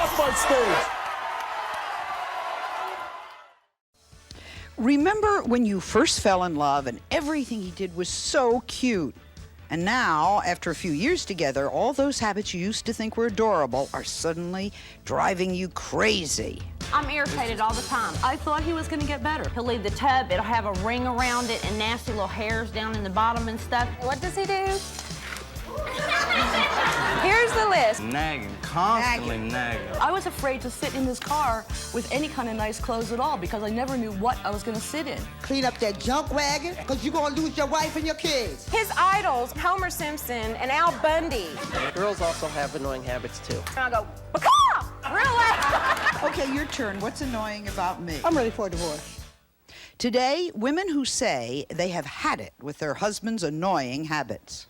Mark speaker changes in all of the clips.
Speaker 1: off on stage.
Speaker 2: Remember when you first fell in love and everything he did was so cute? And now, after a few years together, all those habits you used to think were adorable are suddenly driving you crazy.
Speaker 3: I'm irritated all the time. I thought he was gonna get better. He'll leave the tub, it'll have a ring around it and nasty little hairs down in the bottom and stuff.
Speaker 4: What does he do? Here's the list.
Speaker 5: Nagging, constantly nagging.
Speaker 6: I was afraid to sit in his car with any kind of nice clothes at all because I never knew what I was gonna sit in.
Speaker 7: Clean up that junk wagon, because you're gonna lose your wife and your kids.
Speaker 4: His idols, Homer Simpson and Al Bundy.
Speaker 8: Girls also have annoying habits, too.
Speaker 4: And I go, "Bacaw!" Really?
Speaker 2: Okay, your turn. What's annoying about me?
Speaker 7: I'm ready for a divorce.
Speaker 2: Today, women who say they have had it with their husband's annoying habits.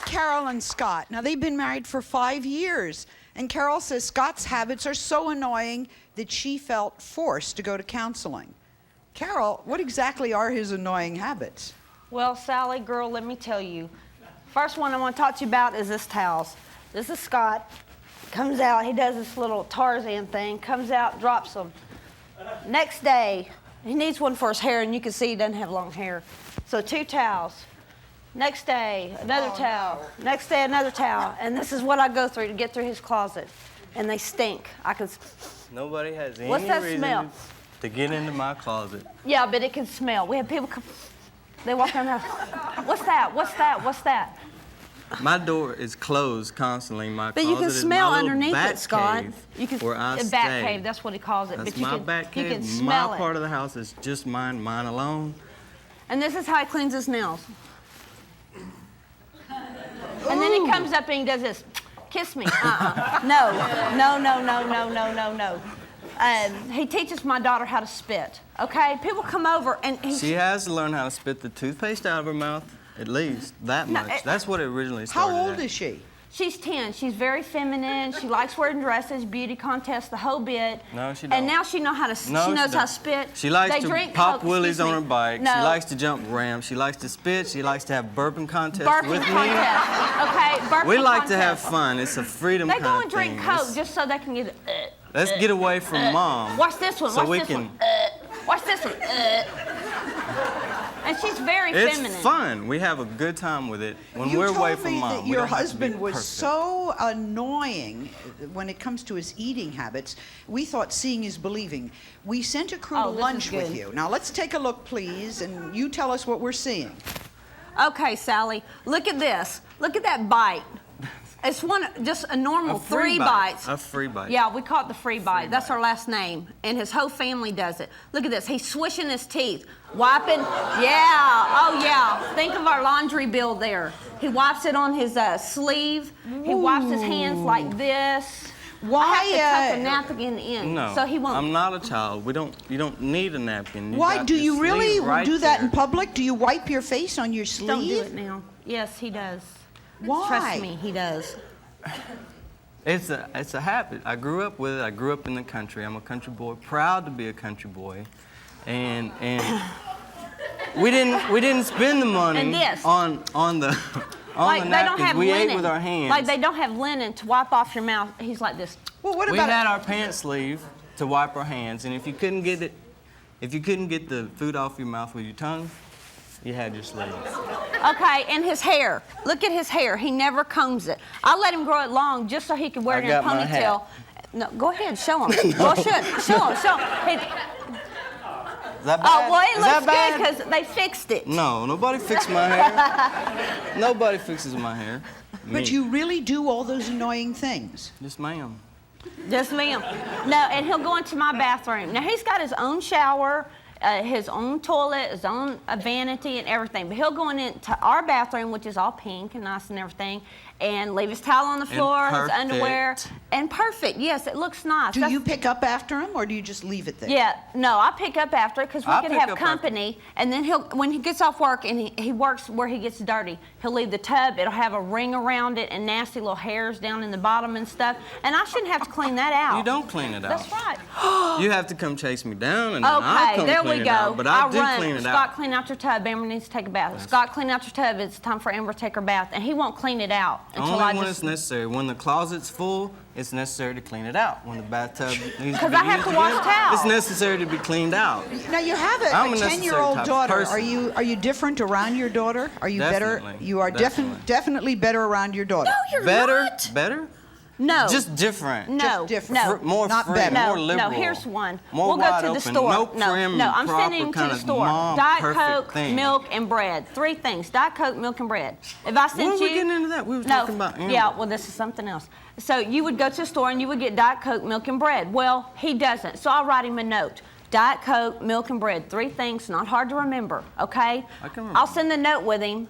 Speaker 2: Carol and Scott. Now, they've been married for 5 years, and Carol says Scott's habits are so annoying that she felt forced to go to counseling. Carol, what exactly are his annoying habits?
Speaker 3: Well, Sally, girl, let me tell you. First one I want to talk to you about is this towels. This is Scott. Comes out, he does this little Tarzan thing, comes out, drops them. Next day, he needs one for his hair, and you can see he doesn't have long hair. So 2 towels. Next day, another towel. No. Next day, another towel. And this is what I go through to get through his closet. And they stink. I can.
Speaker 5: Nobody has any
Speaker 3: What's that
Speaker 5: reason
Speaker 3: smell?
Speaker 5: to get into my closet.
Speaker 3: Yeah, but it can smell. We have people come, they walk around the house. What's that? What's that? What's that?
Speaker 5: My door is closed constantly. My
Speaker 3: but
Speaker 5: closet
Speaker 3: you can
Speaker 5: is
Speaker 3: smell
Speaker 5: my little
Speaker 3: underneath
Speaker 5: bat
Speaker 3: it, Scott.
Speaker 5: cave
Speaker 3: You can
Speaker 5: where I
Speaker 3: a bat
Speaker 5: stay.
Speaker 3: cave. That's what he calls it.
Speaker 5: That's
Speaker 3: but you
Speaker 5: my
Speaker 3: can,
Speaker 5: bat cave.
Speaker 3: You can smell
Speaker 5: my
Speaker 3: it.
Speaker 5: part of the house is just mine alone.
Speaker 3: And this is how he cleans his nails. And then he comes up and he does this. Kiss me. No. No, no, no, no, no, no, no. He teaches my daughter how to spit, okay? People come over and
Speaker 5: She has to learn how to spit the toothpaste out of her mouth, at least that much. That's what it originally started.
Speaker 2: How old is she?
Speaker 3: She's 10. She's very feminine. She likes wearing dresses, beauty contests, the whole bit.
Speaker 5: No, she don't.
Speaker 3: And now she knows how to. She knows how to spit.
Speaker 5: She likes
Speaker 3: they
Speaker 5: to
Speaker 3: drink
Speaker 5: pop
Speaker 3: Coke,
Speaker 5: willies on her
Speaker 3: me.
Speaker 5: bike.
Speaker 3: No.
Speaker 5: She likes to jump ramps. She likes to spit. She likes to have burping contests
Speaker 3: Burping
Speaker 5: with
Speaker 3: contest. Okay, burping
Speaker 5: me. We like
Speaker 3: contest.
Speaker 5: to have fun. It's a freedom
Speaker 3: They
Speaker 5: kind
Speaker 3: go
Speaker 5: of
Speaker 3: and drink
Speaker 5: thing.
Speaker 3: Coke just so they can get.
Speaker 5: Let's get away from Mom.
Speaker 3: Watch this one.
Speaker 5: So
Speaker 3: Watch
Speaker 5: we
Speaker 3: this
Speaker 5: can.
Speaker 3: one. Watch this one. And she's very
Speaker 5: It's
Speaker 3: feminine.
Speaker 5: fun. We have a good time with it when
Speaker 2: You
Speaker 5: we're
Speaker 2: told
Speaker 5: away
Speaker 2: me
Speaker 5: from Mom.
Speaker 2: that
Speaker 5: We
Speaker 2: your
Speaker 5: don't have to be
Speaker 2: husband was
Speaker 5: perfect.
Speaker 2: so annoying when it comes to his eating habits. We thought seeing is believing. We sent a crew to
Speaker 3: this is
Speaker 2: lunch with
Speaker 3: good.
Speaker 2: you. Now let's take a look, please, and you tell us what we're seeing.
Speaker 3: Okay, Sally, look at this. Look at that bite. It's just a normal
Speaker 5: A free
Speaker 3: 3
Speaker 5: bite.
Speaker 3: bites.
Speaker 5: A free bite.
Speaker 3: Yeah, we call it the free bite. That's our last name. And his whole family does it. Look at this. He's swishing his teeth, wiping. Yeah. Oh, yeah. Think of our laundry bill there. He wipes it on his sleeve. He wipes his hands like this.
Speaker 2: Why?
Speaker 3: I have to tuck a napkin in
Speaker 5: No,
Speaker 3: so he won't.
Speaker 5: I'm not a child. You don't need a napkin.
Speaker 2: Why?
Speaker 5: got
Speaker 2: Do
Speaker 5: your
Speaker 2: you really
Speaker 5: sleeve right
Speaker 2: do that
Speaker 5: there.
Speaker 2: in public? Do you wipe your face on your sleeve?
Speaker 3: Don't do it now. Yes, he does.
Speaker 2: Why?
Speaker 3: Trust me, he does.
Speaker 5: It's a habit. I grew up with it. I grew up in the country. I'm a country boy, proud to be a country boy, and we didn't spend the money
Speaker 3: And this.
Speaker 5: on the
Speaker 3: Like they don't
Speaker 5: napkins.
Speaker 3: have
Speaker 5: We
Speaker 3: linen.
Speaker 5: ate with our hands.
Speaker 3: Like they don't have linen to wipe off your mouth. He's like this.
Speaker 2: Well, what
Speaker 5: We
Speaker 2: about
Speaker 5: had our pants sleeve to wipe our hands, and if you couldn't get the food off your mouth with your tongue, you had your sleeves.
Speaker 3: Okay, and his hair. Look at his hair. He never combs it. I let him grow it long just so he could wear it in a
Speaker 5: got my hat.
Speaker 3: ponytail. No, go ahead, show him. Well, show him.
Speaker 5: Is that bad?
Speaker 3: Oh, well, it
Speaker 5: Is that
Speaker 3: looks
Speaker 5: bad?
Speaker 3: good because they fixed it.
Speaker 5: No, nobody fixed my hair. Nobody fixes my hair. Me.
Speaker 2: But you really do all those annoying things.
Speaker 5: Yes, ma'am.
Speaker 3: Just ma'am. No, and he'll go into my bathroom. Now, he's got his own shower, his own toilet, his own vanity and everything. But he'll go into our bathroom, which is all pink and nice and everything, and leave his towel on the floor, his underwear, and perfect. Yes, it looks nice.
Speaker 2: Do you pick up after him, or do you just leave it there?
Speaker 3: Yeah, no, I pick up after it because we can have company, and then when he gets off work and he works where he gets dirty, he'll leave the tub. It'll have a ring around it and nasty little hairs down in the bottom and stuff, and I shouldn't have to clean that out.
Speaker 5: You don't clean it out.
Speaker 3: That's right.
Speaker 5: You have to come chase me down, and then I'll come
Speaker 3: there
Speaker 5: clean
Speaker 3: we
Speaker 5: it
Speaker 3: go.
Speaker 5: out. But I do clean it out.
Speaker 3: Scott, clean out your tub. Amber needs to take a bath. Scott, clean out your tub. It's time for Amber to take her bath, and he won't clean it out until
Speaker 5: Only when it's necessary. When the closet's full, it's necessary to clean it out. When the bathtub needs to be used
Speaker 3: because I have to wash towels.
Speaker 5: It's necessary to be cleaned out.
Speaker 2: Now you have a 10-year-old daughter. Are you different around your daughter? Are you
Speaker 5: Definitely.
Speaker 2: better? You are definitely better around your daughter.
Speaker 3: No, you're
Speaker 5: Better?
Speaker 3: not.
Speaker 5: Better?
Speaker 3: No.
Speaker 5: Just different.
Speaker 3: No.
Speaker 2: Just different.
Speaker 3: No.
Speaker 5: More
Speaker 2: Not
Speaker 5: free,
Speaker 2: better.
Speaker 5: more liberal.
Speaker 3: No, here's one.
Speaker 5: More
Speaker 3: we'll
Speaker 5: wide
Speaker 3: go to
Speaker 5: open.
Speaker 3: the store.
Speaker 5: No prim,
Speaker 3: no, I'm
Speaker 5: proper
Speaker 3: sending him to
Speaker 5: kind
Speaker 3: the
Speaker 5: of
Speaker 3: store.
Speaker 5: mom
Speaker 3: Diet
Speaker 5: perfect
Speaker 3: Coke,
Speaker 5: thing.
Speaker 3: milk, and bread. 3 things. Diet Coke, milk, and bread. If I sent
Speaker 5: When
Speaker 3: you...
Speaker 5: were we getting into that? We were talking about Amber.
Speaker 3: Yeah, well, this is something else. So you would go to the store and you would get Diet Coke, milk, and bread. Well, he doesn't. So I'll write him a note. Diet Coke, milk, and bread. 3 things, not hard to remember, okay?
Speaker 5: I can remember.
Speaker 3: I'll send the note with him.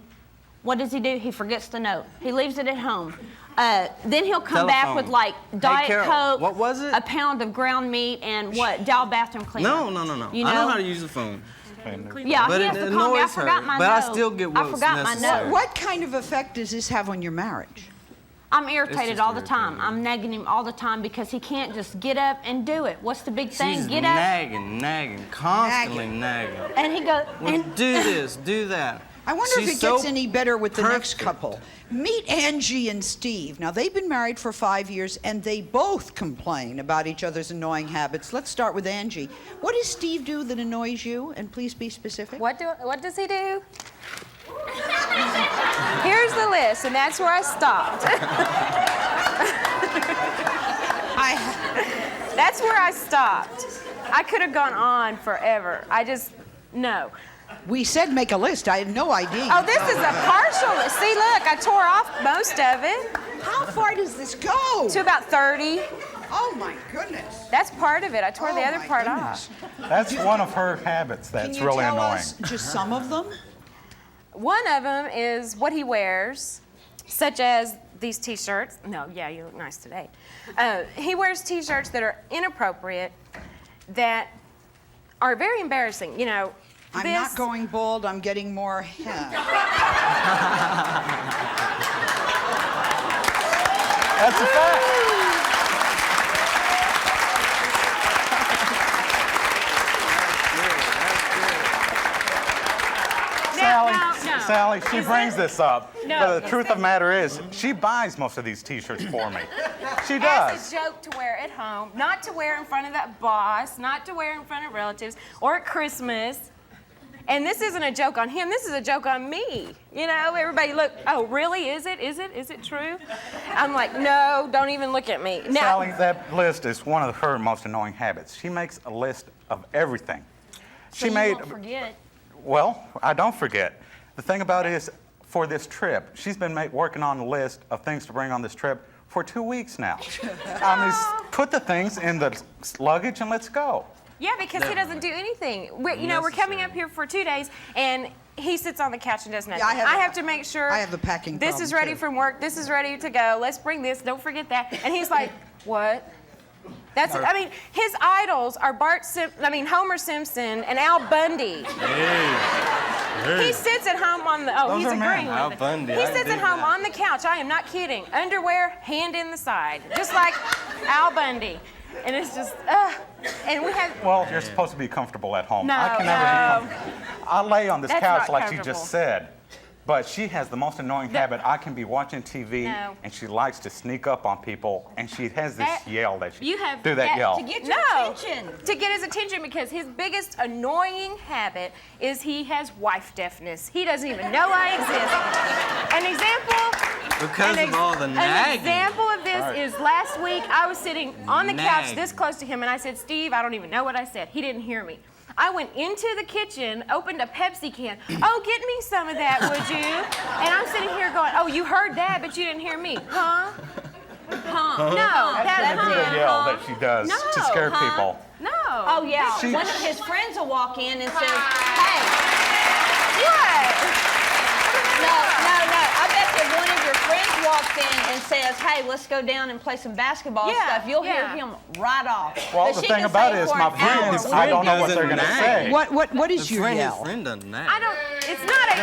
Speaker 3: What does he do? He forgets the note. He leaves it at home. Then he'll come back with like Diet
Speaker 5: Carol,
Speaker 3: Coke,
Speaker 5: what was it?
Speaker 3: a pound of ground meat, and what? Dial bathroom cleaner.
Speaker 5: No.
Speaker 3: You
Speaker 5: I know
Speaker 3: know
Speaker 5: how to use the phone.
Speaker 3: Yeah,
Speaker 5: But
Speaker 3: he
Speaker 5: it
Speaker 3: has to call me. I
Speaker 5: annoys
Speaker 3: forgot
Speaker 5: her,
Speaker 3: my
Speaker 5: but
Speaker 3: note.
Speaker 5: I still get
Speaker 3: I
Speaker 5: what's
Speaker 3: forgot my
Speaker 5: necessary.
Speaker 3: note.
Speaker 2: What kind of effect does this have on your marriage?
Speaker 3: I'm irritated
Speaker 5: just
Speaker 3: all the time.
Speaker 5: irritating.
Speaker 3: I'm nagging him all the time because he can't just get up and do it. What's the big thing?
Speaker 5: She's
Speaker 3: Get up.
Speaker 5: nagging, constantly nagging.
Speaker 3: And he goes,
Speaker 5: Well,
Speaker 3: and
Speaker 5: do this, do that.
Speaker 2: I wonder if
Speaker 5: She's
Speaker 2: it gets
Speaker 5: so
Speaker 2: any better with the next
Speaker 5: perfect.
Speaker 2: couple. Meet Angie and Steve. Now, they've been married for 5 years, and they both complain about each other's annoying habits. Let's start with Angie. What does Steve do that annoys you? And please be specific.
Speaker 4: What does he do? Here's the list, and that's where I stopped. That's where I stopped. I could have gone on forever. No.
Speaker 2: We said make a list. I had no idea.
Speaker 4: Oh, this is a partial list. See, look, I tore off most of it
Speaker 2: How far does this go?
Speaker 4: to about 30.
Speaker 2: Oh, my goodness.
Speaker 4: That's part of it. I tore
Speaker 2: Oh,
Speaker 4: the other
Speaker 2: my
Speaker 4: part
Speaker 2: goodness.
Speaker 4: off.
Speaker 1: That's one of her habits
Speaker 2: Can
Speaker 1: that's
Speaker 2: you
Speaker 1: really
Speaker 2: tell
Speaker 1: annoying.
Speaker 2: us just some of them?
Speaker 4: One of them is what he wears, such as these T-shirts. No, yeah, you look nice today. He wears T-shirts that are inappropriate, that are very embarrassing. You know,
Speaker 2: I'm
Speaker 4: this,
Speaker 2: not going bald. I'm getting more hair.
Speaker 1: That's a fact. Sally, she brings this up.
Speaker 4: No,
Speaker 1: but the
Speaker 4: yes,
Speaker 1: truth of the matter is, she buys most of these T-shirts for me. She
Speaker 4: As
Speaker 1: does.
Speaker 4: a joke to wear at home, not to wear in front of that boss, not to wear in front of relatives, or at Christmas. And this isn't a joke on him, this is a joke on me. You know, everybody look, oh, really, is it? Is it true? I'm like, no, don't even look at me. Now,
Speaker 1: Sally, that list is one of her most annoying habits. She makes a list of everything.
Speaker 3: so you won't forget.
Speaker 1: Well, I don't forget. The thing about it is, for this trip, she's been working on a list of things to bring on this trip for 2 weeks now. I mean, put the things in the luggage and let's go.
Speaker 4: yeah, because he doesn't do anything. We're coming up here for 2 days, and he sits on the couch and does nothing.
Speaker 2: Yeah,
Speaker 4: I have to make sure
Speaker 2: I have a packing
Speaker 4: this
Speaker 2: problem,
Speaker 4: is ready
Speaker 2: too.
Speaker 4: from work, this is ready to go, let's bring this, don't forget that. And he's like, what? That's it. I mean, his idols are Homer Simpson and Al Bundy. He sits at home on the,
Speaker 1: Those
Speaker 4: he's
Speaker 1: are men.
Speaker 4: agreeing
Speaker 5: Al
Speaker 4: with it.
Speaker 5: Bundy,
Speaker 4: He
Speaker 5: I
Speaker 4: sits
Speaker 5: dig
Speaker 4: at home
Speaker 5: that.
Speaker 4: on the couch, I am not kidding. Underwear, hand in the side, just like Al Bundy. And it's just, and we have,
Speaker 1: Well, you're supposed to be comfortable at home.
Speaker 4: No,
Speaker 1: I can never be comfortable. I lay on this
Speaker 4: That's
Speaker 1: couch
Speaker 4: not
Speaker 1: like she
Speaker 4: comfortable.
Speaker 1: just said. But she has the most annoying habit. I can be watching TV
Speaker 4: No.
Speaker 1: and she likes to sneak up on people and she has this
Speaker 4: That-
Speaker 1: yell that she
Speaker 4: you have
Speaker 1: do that
Speaker 4: that
Speaker 1: yell.
Speaker 3: To get your attention.
Speaker 4: to get his attention, because his biggest annoying habit is he has wife deafness. He doesn't even know I exist. An example.
Speaker 5: Because of all the
Speaker 4: An
Speaker 5: nagging.
Speaker 4: example of this
Speaker 1: Right.
Speaker 4: is last week I was sitting on the couch
Speaker 5: Nagging.
Speaker 4: this close to him and I said, Steve, I don't even know what I said. He didn't hear me. I went into the kitchen, opened a Pepsi can. Oh, get me some of that, would you? And I'm sitting here going, oh, you heard that, but you didn't hear me. Huh? Huh? No,
Speaker 1: That's gonna be the yell that she does to
Speaker 4: No,
Speaker 1: scare people.
Speaker 4: No.
Speaker 3: Oh, yeah.
Speaker 1: She-
Speaker 3: One of his friends will walk in and say, hey,
Speaker 4: What?
Speaker 3: no. I bet that one of your friends walk walks in and says, hey, let's go down and play some basketball
Speaker 4: Yeah,
Speaker 3: stuff, you'll hear
Speaker 4: yeah.
Speaker 3: him right off.
Speaker 1: Well,
Speaker 3: But
Speaker 1: the
Speaker 3: she
Speaker 1: thing
Speaker 3: can
Speaker 1: about
Speaker 3: say
Speaker 1: it is
Speaker 3: for
Speaker 1: my
Speaker 3: an hour,
Speaker 1: friends, I don't know what they're going to say.
Speaker 2: What is
Speaker 5: The
Speaker 2: your
Speaker 5: friend,
Speaker 2: yell?
Speaker 5: his friend doesn't nag.
Speaker 4: I don't, it's not a,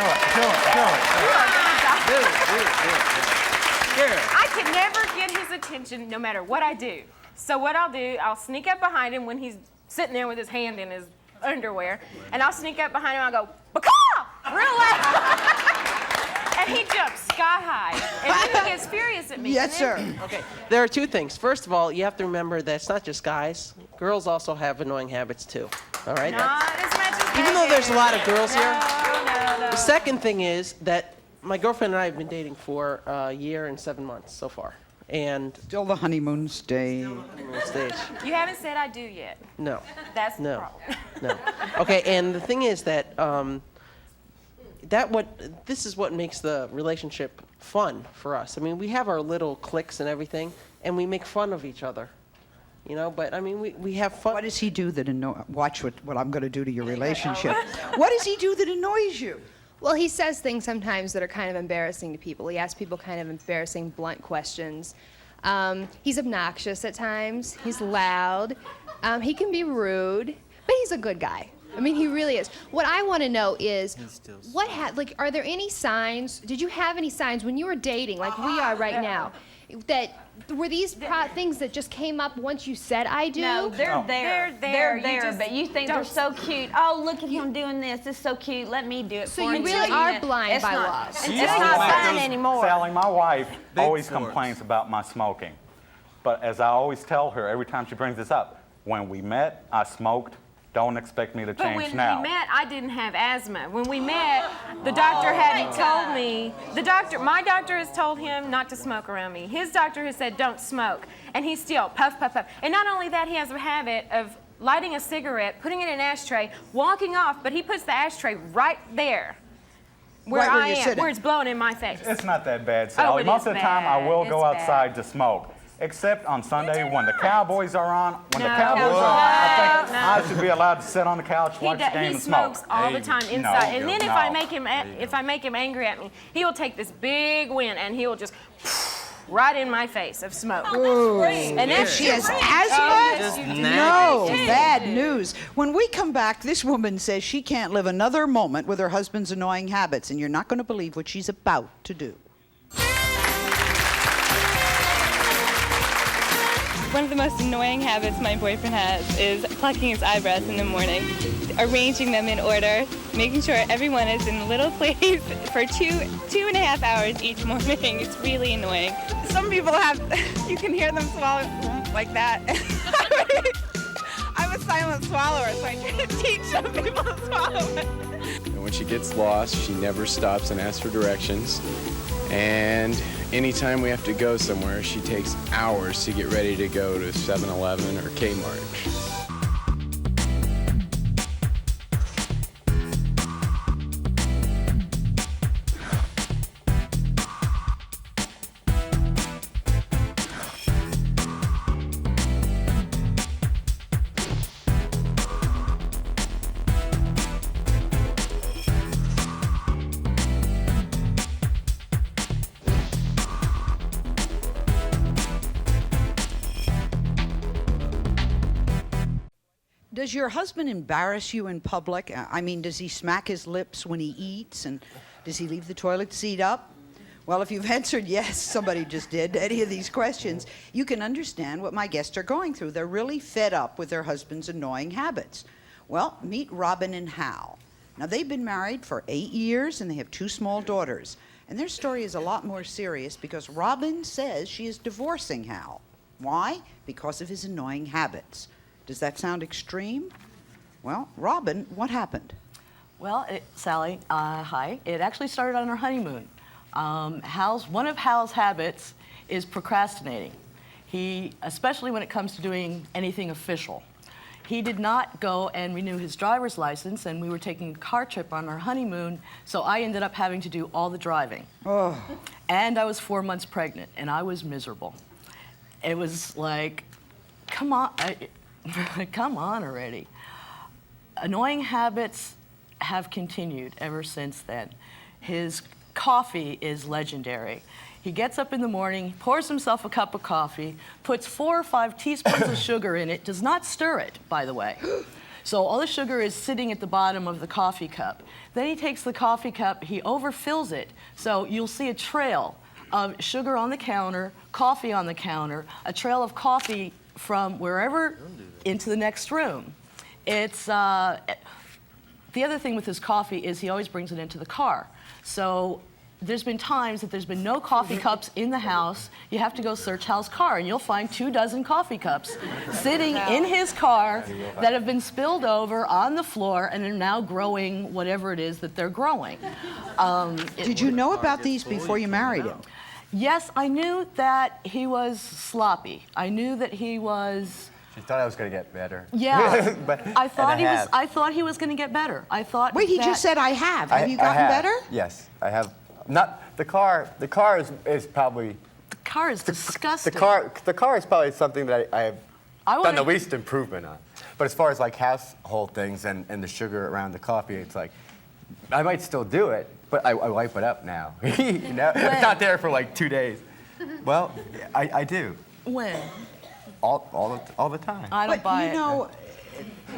Speaker 5: Do it.
Speaker 4: I can never get his attention no matter what I do. So what I'll do, I'll sneak up behind him when he's sitting there with his hand in his underwear, and I'll sneak up behind him and I'll go, "Bacaw!" real loud. And he jumps sky high. And then he gets furious at me.
Speaker 2: Yes,
Speaker 4: And then-
Speaker 2: sir.
Speaker 8: Okay, there are two things. First of all, you have to remember that it's not just guys. Girls also have annoying habits too. All right?
Speaker 4: Not as much as
Speaker 8: Even though there's a lot of girls here,
Speaker 4: No.
Speaker 8: the second thing is that my girlfriend and I have been dating for a year and 7 months so far. And
Speaker 2: Still the honeymoon stage.
Speaker 8: stage.
Speaker 4: You haven't said I do yet.
Speaker 8: No.
Speaker 4: That's the
Speaker 8: No.
Speaker 4: problem.
Speaker 8: No. Okay, and the thing is that this is what makes the relationship fun for us. I mean, we have our little cliques and everything, and we make fun of each other. You know, but I mean, we have fun.
Speaker 2: What does he do that watch what I'm going to do to your relationship. What does he do that annoys you?
Speaker 9: Well, he says things sometimes that are kind of embarrassing to people. He asks people kind of embarrassing, blunt questions. He's obnoxious at times. He's loud. He can be rude, but he's a good guy. I mean, he really is. What I want to know is, are there any signs? Did you have any signs when you were dating, like we are right now, that were these things that just came up once you said I do?
Speaker 3: No, they're there.
Speaker 4: They're there.
Speaker 3: They're
Speaker 4: You
Speaker 3: there,
Speaker 4: just
Speaker 3: but you think they're
Speaker 4: don't-
Speaker 3: so cute. Oh, look at him doing this. It's so cute. Let me do it
Speaker 9: So
Speaker 3: for
Speaker 9: you
Speaker 3: him.
Speaker 9: really
Speaker 3: Until
Speaker 9: are
Speaker 3: you-
Speaker 9: blind
Speaker 3: it's
Speaker 9: by
Speaker 3: not-
Speaker 9: love.
Speaker 3: It's
Speaker 5: She's
Speaker 3: not
Speaker 5: like
Speaker 3: fun
Speaker 5: those
Speaker 3: anymore.
Speaker 1: Sally, my wife
Speaker 5: Big
Speaker 1: always
Speaker 5: force.
Speaker 1: complains about my smoking. But as I always tell her every time she brings this up, when we met, I smoked. Don't expect me to
Speaker 4: But
Speaker 1: change
Speaker 4: when
Speaker 1: now.
Speaker 4: we met, I didn't have asthma. When we met, the doctor hadn't told me. My doctor has told him not to smoke around me. His doctor has said don't smoke, and he still puff, puff, puff. And not only that, he has a habit of lighting a cigarette, putting it in an ashtray, walking off, but he puts the ashtray right there, where
Speaker 2: Right where
Speaker 4: I
Speaker 2: you're
Speaker 4: am,
Speaker 2: sitting.
Speaker 4: where it's blowing in my face.
Speaker 1: It's not that bad, Sally.
Speaker 4: it
Speaker 1: Most
Speaker 4: is
Speaker 1: of the time, I
Speaker 4: bad.
Speaker 1: will go
Speaker 4: It's
Speaker 1: outside
Speaker 4: bad.
Speaker 1: to smoke. Except on Sunday when the Cowboys are on. When the
Speaker 4: No,
Speaker 1: Cowboys
Speaker 4: no,
Speaker 1: are on, I think
Speaker 4: no.
Speaker 1: I should be allowed to sit on the couch, watch the game,
Speaker 4: He
Speaker 1: and smoke.
Speaker 4: smokes all the time
Speaker 1: No,
Speaker 4: inside. And then if I
Speaker 1: no.
Speaker 4: make him angry at me, he will take this big wind and he will just right in my face of smoke. And
Speaker 2: If she has
Speaker 5: Just
Speaker 2: asthma?
Speaker 5: nagging.
Speaker 2: No, bad news. When we come back, this woman says she can't live another moment with her husband's annoying habits, and you're not going to believe what she's about to do.
Speaker 10: One of the most annoying habits my boyfriend has is plucking his eyebrows in the morning, arranging them in order, making sure everyone is in a little place for 2.5 hours each morning. It's really annoying. Some people you can hear them swallow like that. I'm a silent swallower, so I try to teach some people to swallow it.
Speaker 11: And when she gets lost, she never stops and asks for directions. And anytime we have to go somewhere, she takes hours to get ready to go to 7-Eleven or Kmart.
Speaker 2: Does your husband embarrass you in public? I mean, does he smack his lips when he eats? And does he leave the toilet seat up? Well, if you've answered yes, somebody just did, to any of these questions, you can understand what my guests are going through. They're really fed up with their husband's annoying habits. Well, meet Robin and Hal. Now, they've been married for 8 years, and they have 2 small daughters. And their story is a lot more serious because Robin says she is divorcing Hal. Why? Because of his annoying habits. Does that sound extreme? Well, Robin, what happened?
Speaker 6: Well, Sally, hi. It actually started on our honeymoon. One of Hal's habits is procrastinating. Especially when it comes to doing anything official. He did not go and renew his driver's license, and we were taking a car trip on our honeymoon, so I ended up having to do all the driving.
Speaker 2: Oh.
Speaker 6: And I was 4 months pregnant, and I was miserable. It was like, come on, come on already. Annoying habits have continued ever since then. His coffee is legendary. He gets up in the morning, pours himself a cup of coffee, puts 4 or 5 teaspoons of sugar in it, does not stir it, by the way. So all the sugar is sitting at the bottom of the coffee cup. Then he takes the coffee cup, he overfills it, so you'll see a trail of sugar on the counter, coffee on the counter, a trail of coffee from wherever into the next room. It's, the other thing with his coffee is he always brings it into the car. So there's been times that there's been no coffee cups in the house. You have to go search Hal's car, and you'll find 24 coffee cups sitting in his car that have been spilled over on the floor and are now growing whatever it is that they're growing.
Speaker 2: Did you know about these before you married him?
Speaker 6: Yes, I knew that he was sloppy. I knew that he was.
Speaker 12: She thought I was going to get better.
Speaker 6: Yeah,
Speaker 12: but,
Speaker 6: I thought
Speaker 12: I
Speaker 6: thought he was going to get better. I thought.
Speaker 2: Wait, he just said I have. Have you gotten better?
Speaker 12: Yes, I have. Not the car. The car is probably.
Speaker 6: The car is disgusting.
Speaker 12: The car is probably something that I have done the least improvement on. But as far as like household things and the sugar around the coffee, it's like I might still do it, but I wipe it up now. You know, it's not there for like 2 days. Well, I do.
Speaker 6: When?
Speaker 12: All the time.
Speaker 6: I don't buy it.
Speaker 2: You know,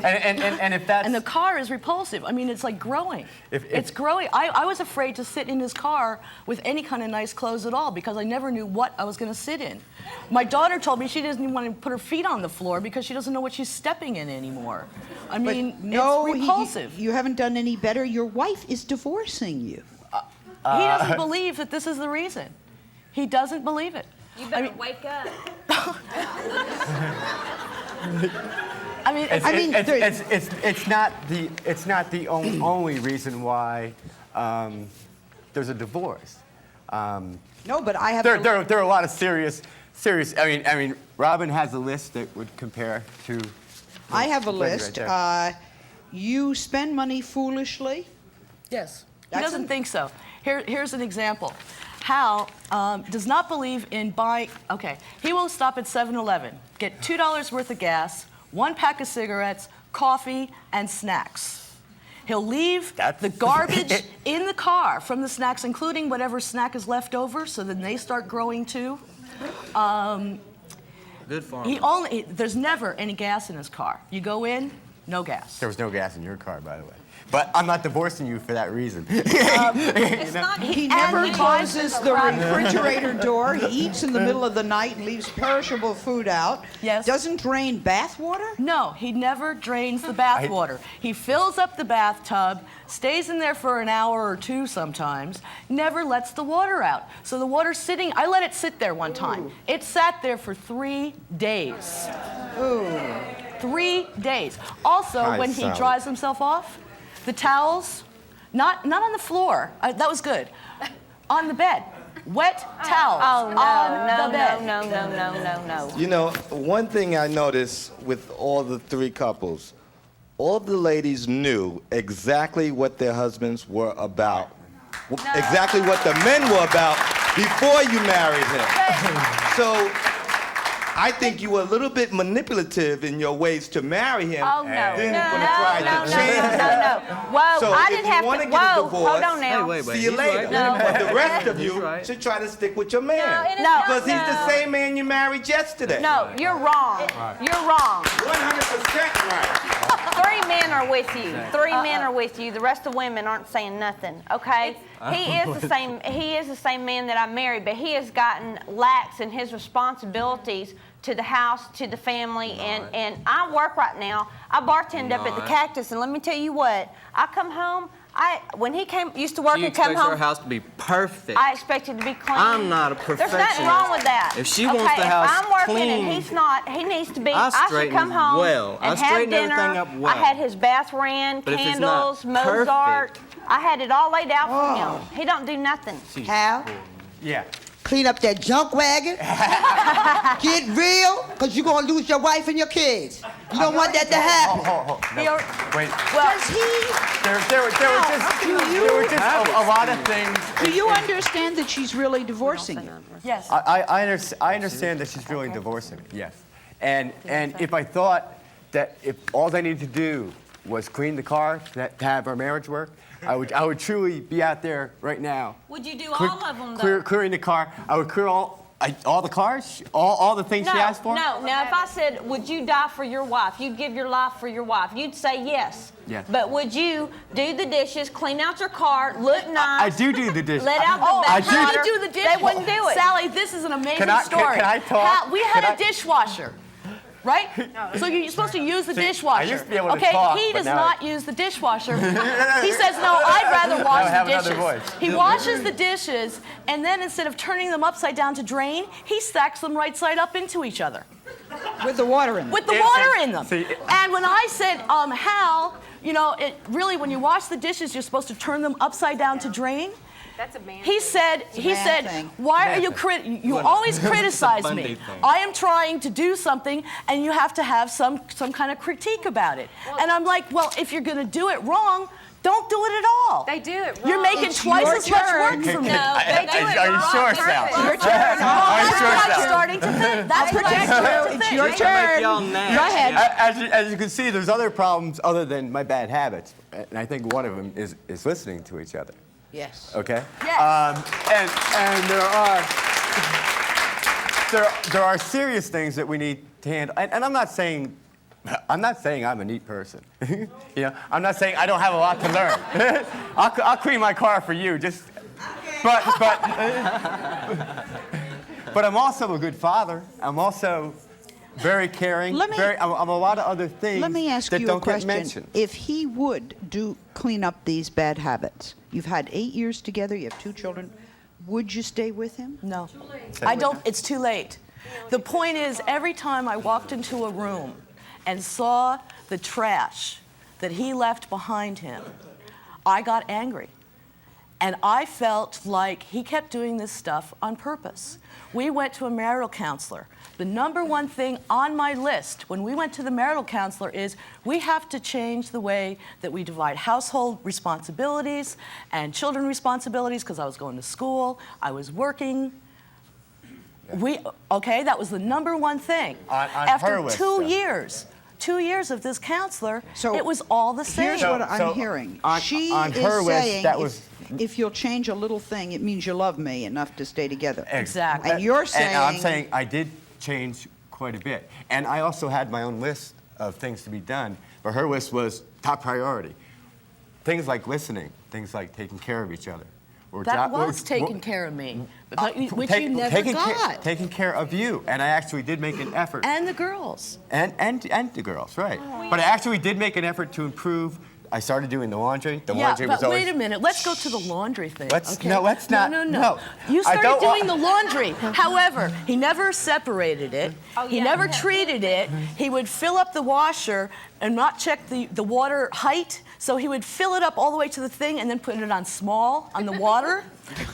Speaker 12: and if that's
Speaker 6: and the car is repulsive. I mean, it's like growing. It's growing. I was afraid to sit in his car with any kind of nice clothes at all because I never knew what I was going to sit in. My daughter told me she doesn't even want to put her feet on the floor because she doesn't know what she's stepping in anymore. I mean,
Speaker 2: no,
Speaker 6: it's repulsive.
Speaker 2: You haven't done any better. Your wife is divorcing you.
Speaker 6: He doesn't believe that this is the reason. He doesn't believe it.
Speaker 4: You better wake up.
Speaker 12: It's not the only reason why there's a divorce.
Speaker 2: No, but I have.
Speaker 12: There are a lot of serious. I mean, Robin has a list that would compare to.
Speaker 2: I have a list. You spend money foolishly.
Speaker 6: Yes. He doesn't think so. Here's an example. Hal does not believe in buying. Okay, he will stop at 7-Eleven, get $2 worth of gas, 1 pack of cigarettes, coffee, and snacks. He'll leave the garbage in the car from the snacks, including whatever snack is left over, so then they start growing too.
Speaker 5: Good farmer.
Speaker 6: There's never any gas in his car. You go in, no gas.
Speaker 12: There was no gas in your car, by the way. But I'm not divorcing you for that reason.
Speaker 2: He never closes the refrigerator door. He eats in the middle of the night and leaves perishable food out.
Speaker 6: Yes.
Speaker 2: Doesn't drain bath water?
Speaker 6: No, he never drains the bath water. He fills up the bathtub, stays in there for an hour or 2 sometimes, never lets the water out. So the water's sitting, I let it sit there one time. Ooh. It sat there for 3 days.
Speaker 2: Ooh.
Speaker 6: 3 days. Also, when he dries himself off, the towels, not on the floor. That was good. On the bed. Wet towels on the bed.
Speaker 4: No.
Speaker 13: You know, one thing I noticed with all the 3 couples, all of the ladies knew exactly what their husbands were about. No. Exactly what the men were about before you married him. So I think you were a little bit manipulative in your ways to marry him.
Speaker 4: Oh, no.
Speaker 13: Then you're going to try to change
Speaker 4: No. Whoa,
Speaker 13: so
Speaker 4: I didn't have to.
Speaker 13: Get a divorce,
Speaker 4: Hold on now.
Speaker 13: Wait, see you later.
Speaker 5: Right.
Speaker 4: No.
Speaker 13: But the rest of you should try to stick with your man.
Speaker 4: No.
Speaker 13: Because he's the same man you married yesterday.
Speaker 4: No, you're wrong. You're wrong.
Speaker 13: 100% right.
Speaker 4: 3 men are with you. 3 men are with you. The rest of women aren't saying nothing. Okay? He is the same. He is the same man that I married, but he has gotten lax in his responsibilities to the house, to the family, and I work right now. I bartend up at the Cactus, and let me tell you what. I come home. When he used to work and come home.
Speaker 5: She expects her house to be perfect.
Speaker 4: I expect it to be clean.
Speaker 5: I'm not a perfectionist.
Speaker 4: There's nothing wrong with that.
Speaker 5: If she wants the house
Speaker 4: if I'm working
Speaker 5: clean,
Speaker 4: and he's not, he needs to be.
Speaker 5: I
Speaker 4: should come home
Speaker 5: well.
Speaker 4: and
Speaker 5: I
Speaker 4: have dinner.
Speaker 5: everything up well.
Speaker 4: I had his bath ran,
Speaker 5: but
Speaker 4: candles, Mozart. I had it all laid out for him. He don't do nothing.
Speaker 7: Hal?
Speaker 12: Yeah.
Speaker 7: Clean up that junk wagon. Get real, because you're going to lose your wife and your kids. You don't want that to happen.
Speaker 12: No. Wait.
Speaker 2: Well, does he?
Speaker 12: There were just a lot of things.
Speaker 2: Do you understand that she's really divorcing you?
Speaker 6: Yes.
Speaker 12: I understand that she's really divorcing me, yes. And if I thought that if all I needed to do was clean the car to have our marriage work, I would truly be out there right now.
Speaker 4: Would you do all of them, though?
Speaker 12: Clearing the car. I would clear all the cars, all the things she asked for.
Speaker 3: No. Now, if I said, would you die for your wife? You'd give your life for your wife. You'd say yes.
Speaker 12: Yes.
Speaker 3: But would you do the dishes, clean out your car, look nice?
Speaker 12: I do the dishes.
Speaker 3: Let out the
Speaker 6: I
Speaker 3: bathwater?
Speaker 6: do the dishwasher.
Speaker 3: They wouldn't do it.
Speaker 6: Sally, this is an amazing
Speaker 12: Can I
Speaker 6: story.
Speaker 12: talk?
Speaker 6: We had a dishwasher. Right? So you're supposed to use the dishwasher.
Speaker 12: I used to be able to
Speaker 6: okay,
Speaker 12: talk,
Speaker 6: he
Speaker 12: but
Speaker 6: does
Speaker 12: now
Speaker 6: not use the dishwasher. He says, no, I'd rather wash
Speaker 12: have
Speaker 6: the
Speaker 12: another
Speaker 6: dishes.
Speaker 12: voice.
Speaker 6: He washes the dishes, and then instead of turning them upside down to drain, he stacks them right side up into each other.
Speaker 2: With the water in them.
Speaker 6: With the water in them.
Speaker 12: See,
Speaker 6: And when I said, Hal, you know, it really, when you wash the dishes, you're supposed to turn them upside down to drain.
Speaker 4: That's a man
Speaker 6: He said,
Speaker 2: thing.
Speaker 6: why are you always criticize
Speaker 5: Monday
Speaker 6: me.
Speaker 5: thing.
Speaker 6: I am trying to do something, and you have to have some kind of critique about it. And I'm like, well, if you're going to do it wrong, don't do it at all.
Speaker 4: They do it wrong.
Speaker 6: You're making
Speaker 2: It's
Speaker 6: twice
Speaker 2: your
Speaker 6: as much
Speaker 2: turn.
Speaker 6: work for me.
Speaker 4: No, they do it
Speaker 12: Are you
Speaker 4: wrong.
Speaker 12: sure,
Speaker 4: Turn
Speaker 12: Sal?
Speaker 4: it.
Speaker 2: Your turn.
Speaker 6: That's
Speaker 12: sure,
Speaker 6: what I'm
Speaker 12: Sal.
Speaker 6: starting to think. That's what I'm starting to
Speaker 2: It's
Speaker 6: think.
Speaker 2: your
Speaker 5: Make
Speaker 2: turn.
Speaker 5: y'all
Speaker 2: Go
Speaker 5: nasty.
Speaker 2: ahead.
Speaker 12: As you can see, there's other problems other than my bad habits, and I think one of them is listening to each other.
Speaker 2: Yes.
Speaker 12: Okay.
Speaker 6: Yes.
Speaker 12: And there are serious things that we need to handle, and I'm not saying I'm a neat person. You know, I'm not saying I don't have a lot to learn. I'll clean my car for you, just. But I'm also a good father. I'm also very caring. I'm a lot of other things
Speaker 2: Let me ask
Speaker 12: that
Speaker 2: you a
Speaker 12: don't get
Speaker 2: question.
Speaker 12: mentioned.
Speaker 2: If he would clean up these bad habits, you've had 8 years together, you have 2 children, would you stay with him?
Speaker 6: No. I don't. It's too late. The point is, every time I walked into a room and saw the trash that he left behind him, I got angry. And I felt like he kept doing this stuff on purpose. We went to a marital counselor. The number one thing on my list when we went to the marital counselor is we have to change the way that we divide household responsibilities and children responsibilities, because I was going to school, I was working. That was the number one thing. After
Speaker 12: her list,
Speaker 6: 2 years. 2 years of this counselor,
Speaker 2: So
Speaker 6: it was all the same.
Speaker 2: Here's what I'm hearing. She
Speaker 12: on
Speaker 2: is
Speaker 12: her list,
Speaker 2: saying
Speaker 12: that was.
Speaker 2: if you'll change a little thing, it means you love me enough to stay together.
Speaker 6: Exactly.
Speaker 2: And you're saying...
Speaker 12: And I'm saying I did change quite a bit. And I also had my own list of things to be done, but her list was top priority. Things like listening, things like taking care of each other.
Speaker 6: That was taking care of me, which you never got.
Speaker 12: Taking care of you. And I actually did make an effort.
Speaker 6: And the girls.
Speaker 12: And the girls, right. But I actually did make an effort to improve. I started doing the laundry. The laundry was always...
Speaker 6: wait a minute. Let's go to the laundry thing.
Speaker 12: No, let's not.
Speaker 6: No. You started doing the laundry. However, he never separated it. He never treated it. He would fill up the washer and not check the water height. So he would fill it up all the way to the thing and then put it on small on the water.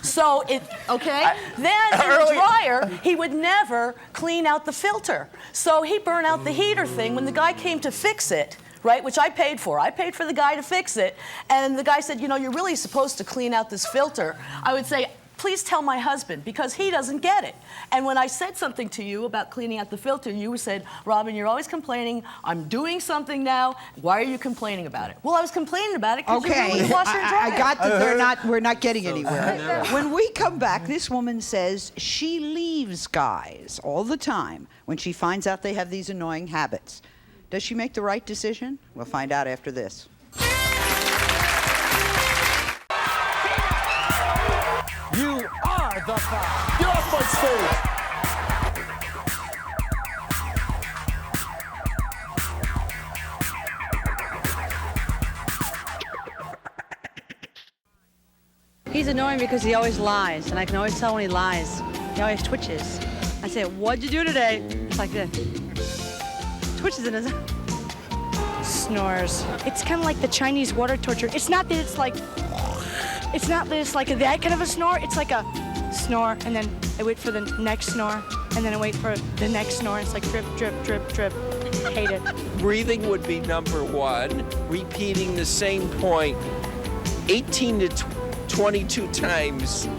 Speaker 6: So then in the dryer, he would never clean out the filter. So he burned out the heater thing when the guy came to fix it. Right, which I paid for. I paid for the guy to fix it. And the guy said, you know, you're really supposed to clean out this filter. I would say, please tell my husband, because he doesn't get it. And when I said something to you about cleaning out the filter, you said, Robin, you're always complaining. I'm doing something now. Why are you complaining about it? Well, I was complaining about it because you're doing the washer and dryer.
Speaker 2: I got that we're not getting anywhere. When we come back, this woman says she leaves guys all the time when she finds out they have these annoying habits. Does she make the right decision? We'll find out after this.
Speaker 14: You are the five. Get off my stage.
Speaker 15: He's annoying because he always lies, and I can always tell when he lies. He always twitches. I say, what'd you do today? It's like this. Twitches in his... Snores. It's kind of like the Chinese water torture. It's not that it's like that kind of a snore. It's like a snore, and then I wait for the next snore, and then I wait for the next snore. It's like drip, drip, drip, drip. Hate it.
Speaker 16: Breathing would be number one. Repeating the same point 18 to 22 times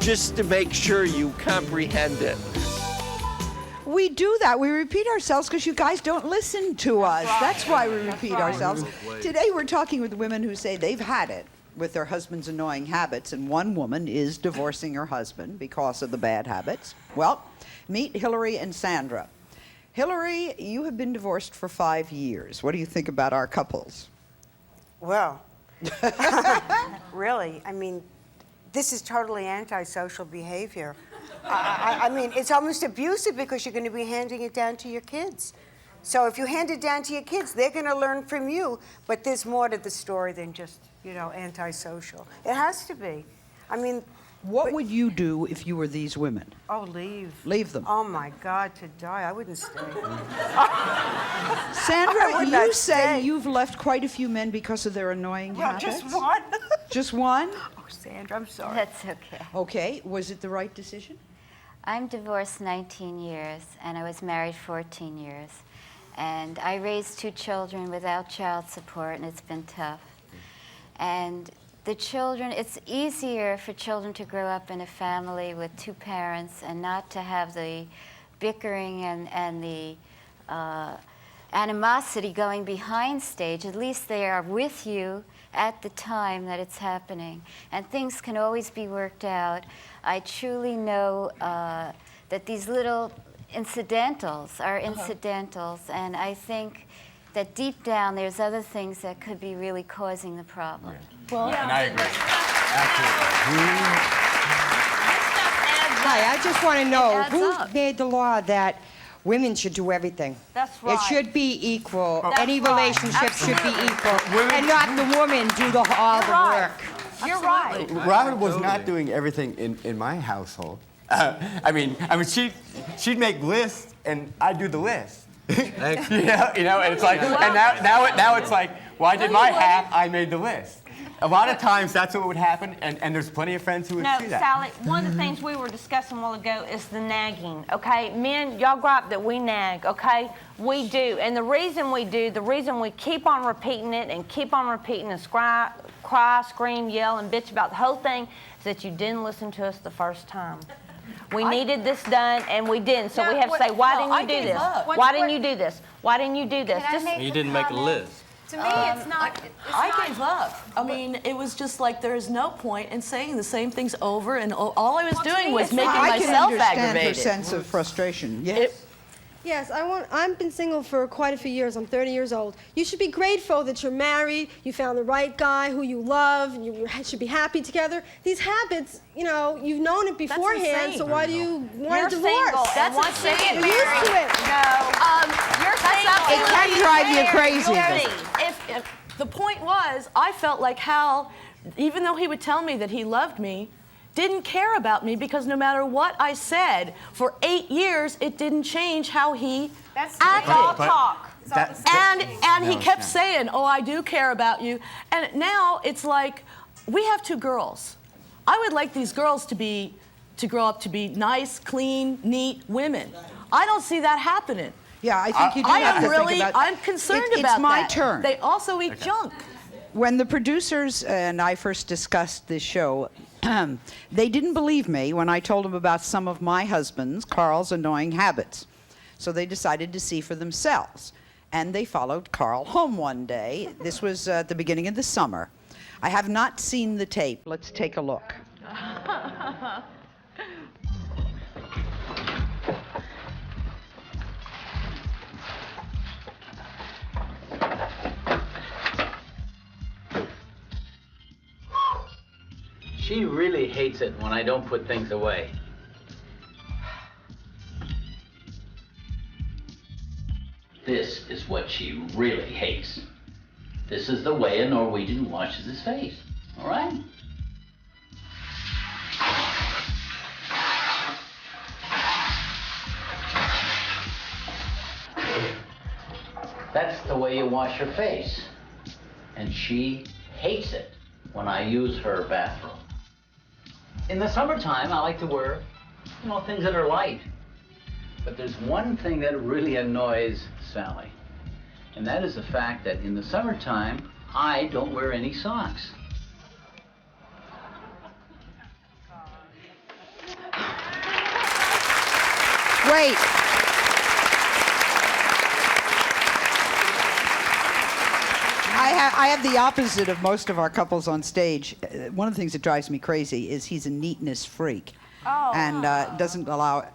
Speaker 16: just to make sure you comprehend it.
Speaker 2: we do that. We repeat ourselves because you guys don't listen to us. That's why we repeat ourselves. Today we're talking with women who say they've had it with their husband's annoying habits, and one woman is divorcing her husband because of the bad habits. Well, meet Hillary and Sandra. Hillary, you have been divorced for 5 years. What do you think about our couples?
Speaker 17: Well, really, I mean, this is totally antisocial behavior. I mean, it's almost abusive because you're going to be handing it down to your kids. So if you hand it down to your kids, they're going to learn from you. But there's more to the story than just, antisocial. It has to be. I mean...
Speaker 2: What would you do if you were these women?
Speaker 17: Oh, leave.
Speaker 2: Leave them.
Speaker 17: Oh, my God, to die. I wouldn't stay.
Speaker 2: Sandra, you say you've left quite a few men because of their annoying habits.
Speaker 17: Just one.
Speaker 2: Just one?
Speaker 17: Oh, Sandra, I'm sorry.
Speaker 18: That's okay.
Speaker 2: Okay, was it the right decision?
Speaker 18: I'm divorced 19 years, and I was married 14 years. And I raised 2 children without child support, and it's been tough. And the children, it's easier for children to grow up in a family with 2 parents and not to have the bickering and the animosity going behind stage. At least they are with you at the time that it's happening. And things can always be worked out. I truly know that these little incidentals are incidentals, and I think that deep down there's other things that could be really causing the problem.
Speaker 12: Well, and I agree.
Speaker 7: Hi, I just want to know who made the law that women should do everything.
Speaker 3: That's right.
Speaker 7: It should be equal.
Speaker 3: That's
Speaker 7: Any
Speaker 3: right.
Speaker 7: relationship should be
Speaker 3: Absolutely.
Speaker 7: equal, and not the woman do all the
Speaker 3: right.
Speaker 7: work.
Speaker 3: You're right.
Speaker 12: Robin was not doing everything in my household. I mean, she'd make lists, and I'd do the list. And it's like, and now it's like, well, I did my half, I made the list. A lot of times that's what would happen, and there's plenty of friends who would
Speaker 3: No,
Speaker 12: see that.
Speaker 3: Sally, one of the things we were discussing a while ago is the nagging, okay? Men, y'all gripe that we nag, okay? We do, and the reason we keep on repeating it and keep on repeating and cry, scream, yell, and bitch about the whole thing is that you didn't listen to us the first time. We needed this done, and we didn't. So we have to say, why didn't you do this? Why didn't you do this? Why didn't you do this?
Speaker 6: You didn't make a list.
Speaker 4: To me, it's not.
Speaker 6: I gave up. I mean, it was just like there is no point in saying the same things over, and all I was doing was making myself aggravated.
Speaker 2: I can understand her sense of frustration. Yes.
Speaker 19: Yes, I've been single for quite a few years. I'm 30 years old. You should be grateful that you're married, you found the right guy who you love, and you should be happy together. These habits, you've known it beforehand, so why do you want a divorce?
Speaker 3: Single,
Speaker 19: That's
Speaker 3: insane.
Speaker 19: You're used to it.
Speaker 3: You're single.
Speaker 2: It can drive you crazy.
Speaker 6: If the point was, I felt like Hal, even though he would tell me that he loved me, didn't care about me because no matter what I said for 8 years, it didn't change how he acted.
Speaker 3: All talk.
Speaker 6: And he kept saying, "Oh, I do care about you." And now it's like we have 2 girls. I would like these girls to grow up to be nice, clean, neat women. I don't see that happening.
Speaker 2: Yeah, I think you do have to think about
Speaker 6: I'm concerned about that.
Speaker 2: It's my turn.
Speaker 6: They also eat junk.
Speaker 2: When the producers and I first discussed this show, they didn't believe me when I told them about some of my husband's, Carl's, annoying habits. So they decided to see for themselves. And they followed Carl home one day. This was at the beginning of the summer. I have not seen the tape. Let's take a look.
Speaker 20: She really hates it when I don't put things away. This is what she really hates. This is the way a Norwegian washes his face, all right? That's the way you wash your face. And she hates it when I use her bathroom. In the summertime, I like to wear, things that are light. But there's one thing that really annoys Sally, and that is the fact that in the summertime, I don't wear any socks.
Speaker 2: Wait. I have the opposite of most of our couples on stage. One of the things that drives me crazy is he's a neatness freak.
Speaker 3: Oh.
Speaker 2: And doesn't allow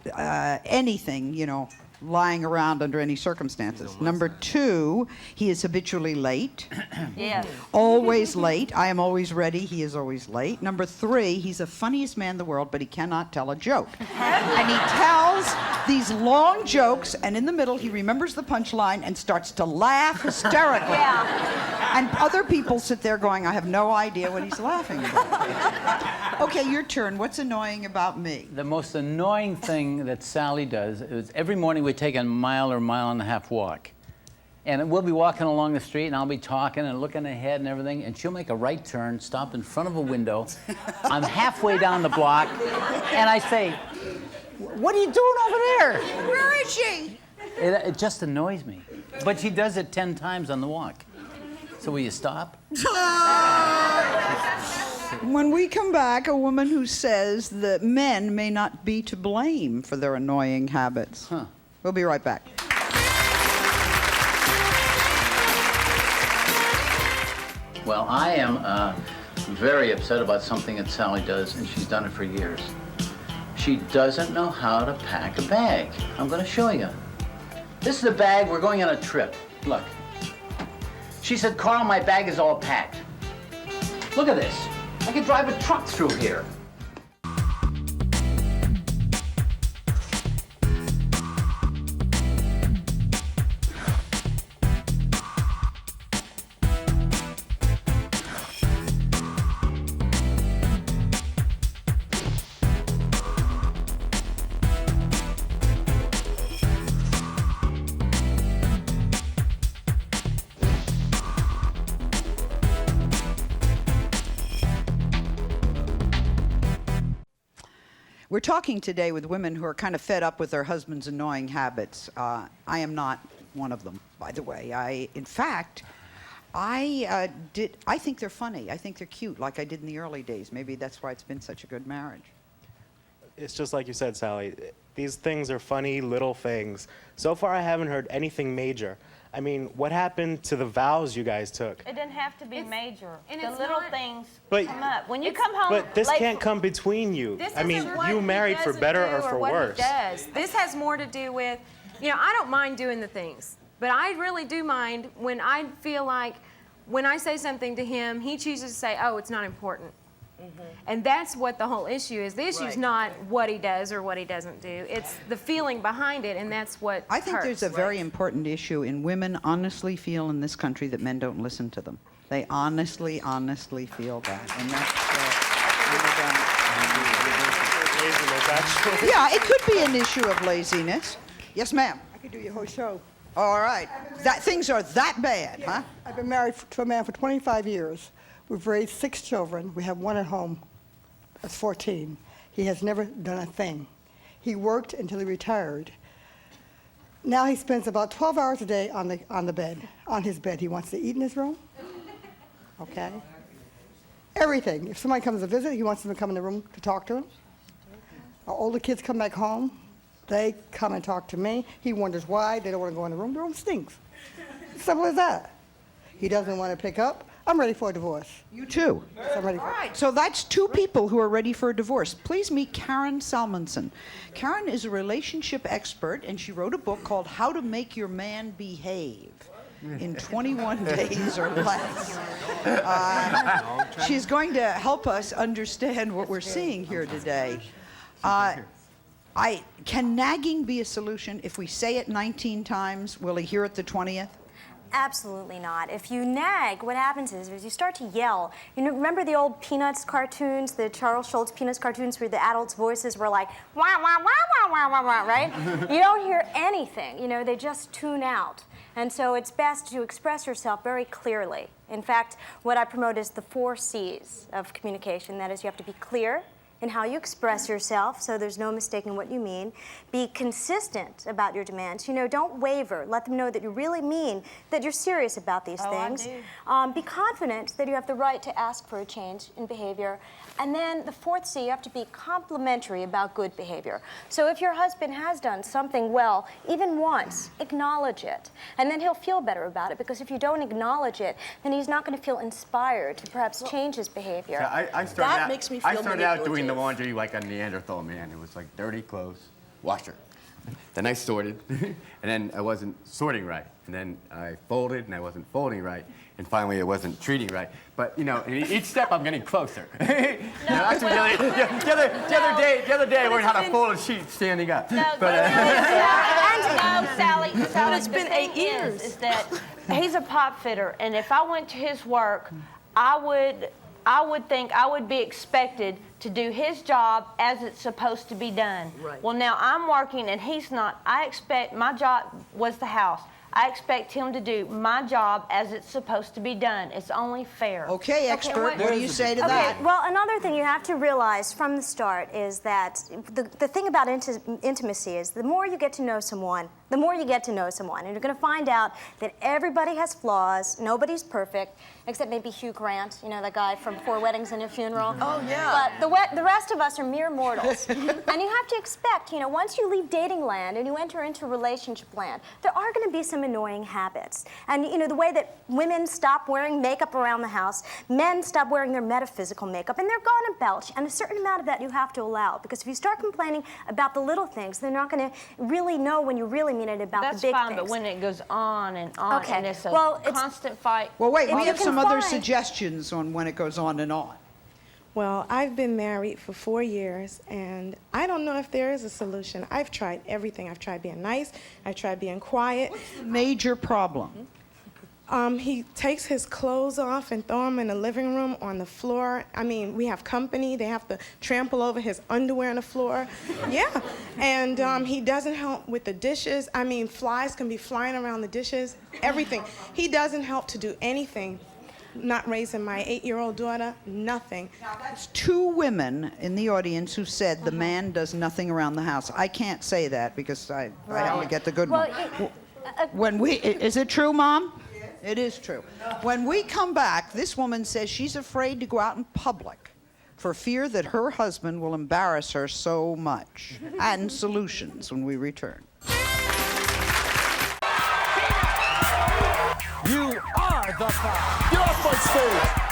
Speaker 2: anything, lying around under any circumstances. Number 2, he is habitually late.
Speaker 3: Yes.
Speaker 2: Always late. I am always ready. He is always late. Number 3, he's the funniest man in the world, but he cannot tell a joke. And he tells these long jokes, and in the middle, he remembers the punchline and starts to laugh hysterically.
Speaker 3: Yeah.
Speaker 2: And other people sit there going, I have no idea what he's laughing about. Okay, your turn. What's annoying about me?
Speaker 20: The most annoying thing that Sally does is every morning we take a mile or mile and a half walk. And we'll be walking along the street and I'll be talking and looking ahead and everything, and she'll make a right turn, stop in front of a window. I'm halfway down the block and I say, what are you doing over there?
Speaker 2: Where is she?
Speaker 20: It just annoys me. But she does it 10 times on the walk. So will you stop?
Speaker 2: When we come back, a woman who says that men may not be to blame for their annoying habits.
Speaker 20: Huh.
Speaker 2: We'll be right back.
Speaker 20: Well, I am very upset about something that Sally does, and she's done it for years. She doesn't know how to pack a bag. I'm going to show you. This is the bag. We're going on a trip. Look. She said, Carl, my bag is all packed. Look at this. I could drive a truck through here.
Speaker 2: We're talking today with women who are kind of fed up with their husband's annoying habits. I am not one of them, by the way. In fact, I think they're funny. I think they're cute, like I did in the early days. Maybe that's why it's been such a good marriage.
Speaker 21: It's just like you said, Sally. These things are funny little things. So far, I haven't heard anything major. I mean, what happened to the vows you guys took?
Speaker 3: It doesn't have to be major.
Speaker 4: and
Speaker 3: The
Speaker 4: it's
Speaker 3: little
Speaker 4: not-
Speaker 3: things
Speaker 21: But-
Speaker 3: come up. When you come home
Speaker 21: But this
Speaker 3: late
Speaker 21: can't come between you.
Speaker 4: This
Speaker 21: I mean,
Speaker 4: isn't what
Speaker 21: you
Speaker 4: he
Speaker 21: married for
Speaker 4: doesn't
Speaker 21: better
Speaker 4: do
Speaker 21: or for
Speaker 4: what
Speaker 21: worse.
Speaker 4: He does. This has more to do with, I don't mind doing the things, but I really do mind when I feel like when I say something to him, he chooses to say, oh, it's not important. And that's what the whole issue is. The issue is not what he does or what he doesn't do. It's the feeling behind it, and that's what
Speaker 2: I think
Speaker 4: hurts.
Speaker 2: there's a very important issue in women honestly feel in this country that men don't listen to them. They honestly feel that. And that's yeah, it could be an issue of laziness. Yes, ma'am.
Speaker 22: I could do your whole show.
Speaker 2: All right. Things are that bad, huh?
Speaker 22: I've been married to a man for 25 years. We've raised 6 children. We have one at home. That's 14. He has never done a thing. He worked until he retired. Now he spends about 12 hours a day on the bed, on his bed. He wants to eat in his room. Okay? Everything. If somebody comes to visit, he wants them to come in the room to talk to him. Our older kids come back home. They come and talk to me. He wonders why they don't want to go in the room. The room stinks. Simple as that. He doesn't want to pick up. I'm ready for a divorce.
Speaker 2: You too.
Speaker 22: I'm ready for
Speaker 2: All right, so that's 2 people who are ready for a divorce. Please meet Karen Salmansohn. Karen is a relationship expert, and she wrote a book called How to Make Your Man Behave in 21 days or less. She's going to help us understand what we're seeing here today. Can nagging be a solution? If we say it 19 times, will he hear it the 20th?
Speaker 23: Absolutely not. If you nag, what happens is you start to yell. Remember the old Peanuts cartoons, the Charles Schulz Peanuts cartoons where the adults' voices were like, wah, wah, wah, wah, wah, wah, wah, right? You don't hear anything. They just tune out. And so it's best to express yourself very clearly. In fact, what I promote is the 4 C's of communication. That is, you have to be clear in how you express yourself, so there's no mistaking what you mean. Be consistent about your demands. Don't waver. Let them know that you really mean that you're serious about these things. Be confident that you have the right to ask for a change in behavior. And then the fourth C, you have to be complimentary about good behavior. So if your husband has done something well, even once, acknowledge it. And then he'll feel better about it, because if you don't acknowledge it, then he's not going to feel inspired to perhaps change his behavior.
Speaker 12: I started out doing the laundry like a Neanderthal man. It was like dirty clothes, washer. Then I sorted, and then I wasn't sorting right. And then I folded, and I wasn't folding right. And finally, I wasn't treating right. But, you know, in each step, I'm getting closer. That's what the other day, I learned how to fold a sheet standing up.
Speaker 3: No, Sally,
Speaker 6: it's been 8 years.
Speaker 3: Is that he's a pipe fitter, and if I went to his work, I would think I would be expected to do his job as it's supposed to be done.
Speaker 6: Right.
Speaker 3: Well, now I'm working and he's not. I expect my job was the house. I expect him to do my job as it's supposed to be done. It's only fair.
Speaker 2: Okay, expert, what do you say to that?
Speaker 23: Okay, well, another thing you have to realize from the start is that the thing about intimacy is the more you get to know someone, the more you get to know someone. And you're going to find out that everybody has flaws, nobody's perfect, except maybe Hugh Grant, you know, that guy from 4 Weddings and a Funeral.
Speaker 6: Oh, yeah.
Speaker 23: But the rest of us are mere mortals. And you have to expect, you know, once you leave dating land and you enter into relationship land, there are going to be some annoying habits. And, you know, the way that women stop wearing makeup around the house, men stop wearing their metaphysical makeup, and they're going to belch. And a certain amount of that you have to allow, because if you start complaining about the little things, they're not going to really know when you really mean it about the big things.
Speaker 3: That's fine, but when it goes on and on, and it's a constant fight.
Speaker 2: Well, wait, we have some other suggestions on when it goes on and on.
Speaker 1: Well, I've been married for 4 years, and I don't know if there is a solution. I've tried everything. I've tried being nice. I've tried being quiet.
Speaker 2: What's the major problem?
Speaker 1: He takes his clothes off and throw them in the living room on the floor. I mean, we have company. They have to trample over his underwear on the floor. Yeah. And he doesn't help with the dishes. I mean, flies can be flying around the dishes, everything. He doesn't help to do anything. Not raising my 8-year-old daughter, nothing.
Speaker 2: Now, that's 2 women in the audience who said the man does nothing around the house. I can't say that because I only get the good one. Is it true, Mom? It is true. When we come back, this woman says she's afraid to go out in public for fear that her husband will embarrass her so much. And solutions when we return.
Speaker 14: You are the five. Get off my stage.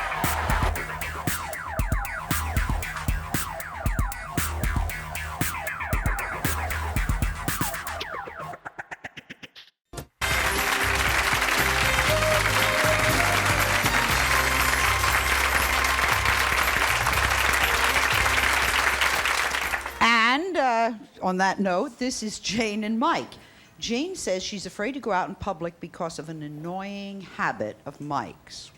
Speaker 2: And on that note, this is Jane and Mike. Jane says she's afraid to go out in public because of an annoying habit of Mike's,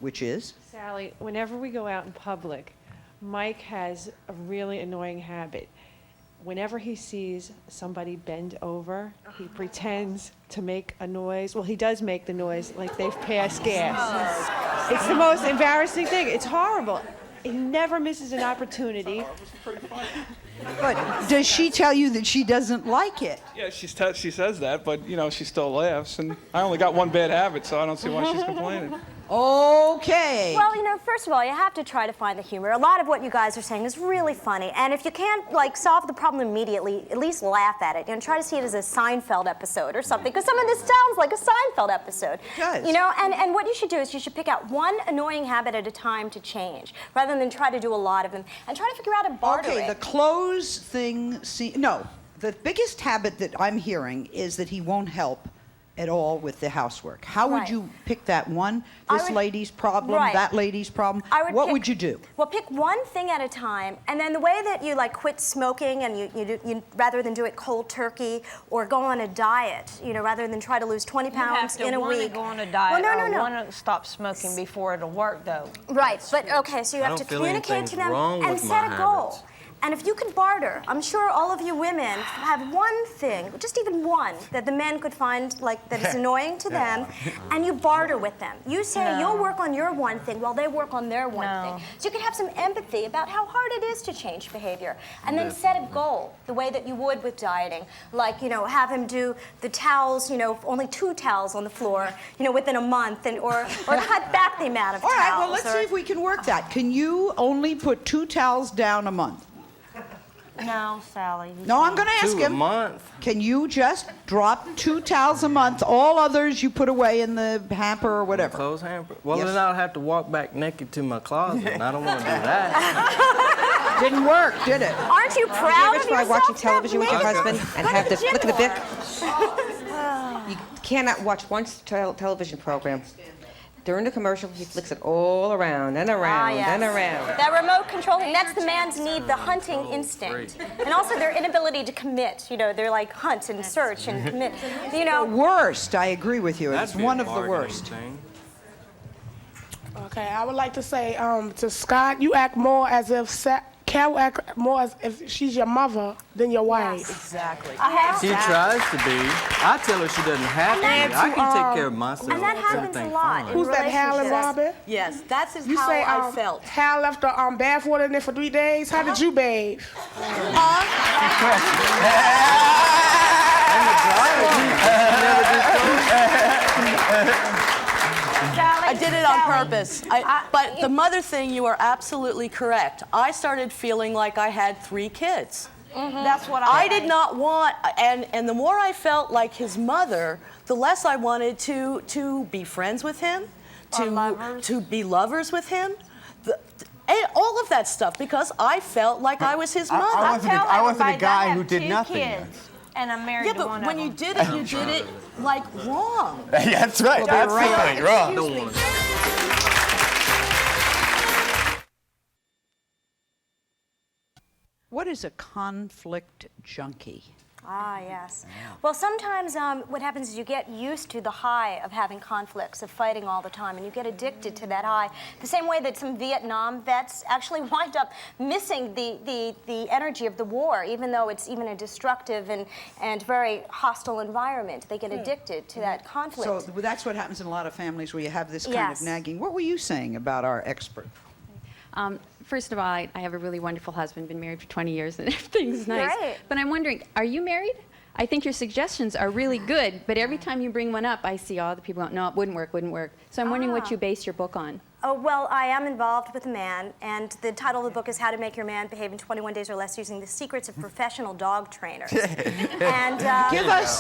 Speaker 2: which is?
Speaker 8: Sally, whenever we go out in public, Mike has a really annoying habit. Whenever he sees somebody bend over, he pretends to make a noise. Well, he does make the noise like they've passed gas. It's the most embarrassing thing. It's horrible. He never misses an opportunity.
Speaker 2: But does she tell you that she doesn't like it?
Speaker 9: Yeah, she says that, but, you know, she still laughs. And I only got one bad habit, so I don't see why she's complaining.
Speaker 2: Okay.
Speaker 23: Well, you know, first of all, you have to try to find the humor. A lot of what you guys are saying is really funny. And if you can't, like, solve the problem immediately, at least laugh at it. And try to see it as a Seinfeld episode or something. Because some of this sounds like a Seinfeld episode.
Speaker 2: It does.
Speaker 23: You know, and what you should do is you should pick out one annoying habit at a time to change, rather than try to do a lot of them. And try to figure out a barter
Speaker 2: Okay,
Speaker 23: it.
Speaker 2: the clothes thing, no. The biggest habit that I'm hearing is that he won't help at all with the housework. How would you pick that one? This lady's problem, that lady's problem. What would you do?
Speaker 23: Well, pick one thing at a time, and then the way that you like quit smoking, and you rather than do it cold turkey or go on a diet, you know, rather than try to lose 20 pounds in a week.
Speaker 3: You have to want to go on a diet
Speaker 23: Well, no.
Speaker 3: want to stop smoking before it'll work, though.
Speaker 23: Right, but okay, so you have to communicate to them and set a goal. And if you could barter, I'm sure all of you women have one thing, just even one, that the men could find like that is annoying to them, and you barter with them. You say you'll work on your one thing while they work on their one thing. So you can have some empathy about how hard it is to change behavior, and then set a goal the way that you would with dieting, like have him do the towels, only 2 towels on the floor, within a month, and or cut back the amount of towels.
Speaker 2: All right, well, let's see if we can work that. Can you only put 2 towels down a month?
Speaker 3: No, Sally.
Speaker 2: No, I'm going to ask
Speaker 5: 2
Speaker 2: him.
Speaker 5: a month.
Speaker 2: Can you just drop 2 towels a month? All others you put away in the hamper or whatever.
Speaker 5: Clothes hamper. Well,
Speaker 2: Yes.
Speaker 5: then I'll have to walk back naked to my closet, and I don't want to do that.
Speaker 2: Didn't work, did it?
Speaker 23: Aren't you proud
Speaker 10: Have
Speaker 23: of
Speaker 10: you ever tried
Speaker 23: yourself?
Speaker 10: watching television with your husband and have this? Look at the Bic.
Speaker 23: the
Speaker 10: You cannot watch one television program. During the commercial, he flicks it all around and around and around.
Speaker 23: That remote controlling, that's the man's need, the hunting instinct. And also their inability to commit. They're like hunt and search and commit.
Speaker 2: The worst, I agree with you. It's one of the worst.
Speaker 11: Okay, I would like to say to Scott, you act more as if Carol act more as if she's your mother than your wife.
Speaker 3: Exactly.
Speaker 5: She tries to be. I tell her she doesn't have to be. I can take care of myself.
Speaker 23: And that happens a lot.
Speaker 11: Who's that, Hal and Robin?
Speaker 6: Yes, that's
Speaker 11: You
Speaker 6: how
Speaker 11: say
Speaker 6: I felt.
Speaker 11: Hal left the bath water in there for 3 days. How did you bathe?
Speaker 6: I did it on purpose. But the mother thing, you are absolutely correct. I started feeling like I had 3 kids.
Speaker 3: That's what
Speaker 6: I did not want, and the more I felt like his mother, the less I wanted to be friends with him, to be lovers with him, all of that stuff, because I felt like I was his mother.
Speaker 12: I wasn't a guy who did nothing.
Speaker 3: And I'm married to one
Speaker 6: but when you did it like wrong.
Speaker 12: Yeah, that's right. Absolutely wrong.
Speaker 2: What is a conflict junkie?
Speaker 23: Ah, yes. Well, sometimes what happens is you get used to the high of having conflicts, of fighting all the time, and you get addicted to that high. The same way that some Vietnam vets actually wind up missing the energy of the war, even though it's even a destructive and very hostile environment. They get addicted to that conflict.
Speaker 2: So that's what happens in a lot of families where you have this kind of nagging. What were you saying about our expert?
Speaker 13: First of all, I have a really wonderful husband, been married for 20 years, and everything's nice.
Speaker 23: Great.
Speaker 13: But I'm wondering, are you married? I think your suggestions are really good, but every time you bring one up, I see all the people going, no, it wouldn't work. So I'm wondering what you base your book on.
Speaker 23: Oh, well, I am involved with a man, and the title of the book is How to Make Your Man Behave in 21 Days or Less Using the Secrets of Professional Dog Trainers. And
Speaker 2: give us